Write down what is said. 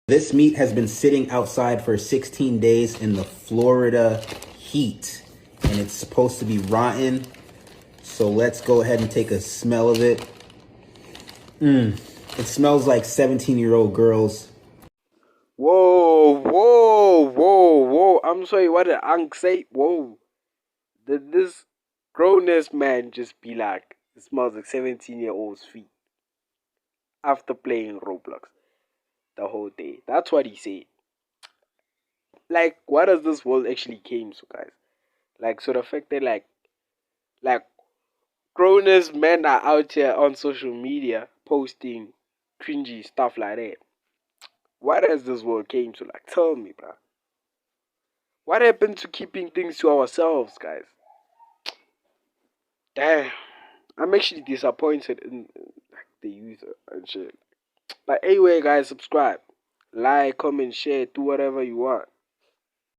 This meat has been sitting outside for 16 days in the Florida heat, and it's supposed to be rotten. So let's go ahead and take a smell of it. It smells like 17-year-old girls. Whoa. I'm sorry, what did Unc say? Whoa. Did this grown-ass man just be like, it smells like 17-year-old's feet after playing Roblox the whole day? That's what he said. Like, what does this world actually came to, guys? Like, so the fact that, like grown-ass men are out here on social media posting cringy stuff like that. What has this world came to? Like, tell me, bro. What happened to keeping things to ourselves, guys? Damn. I'm actually disappointed in like the youth and shit. But anyway, guys, subscribe, like, comment, share, do whatever you want.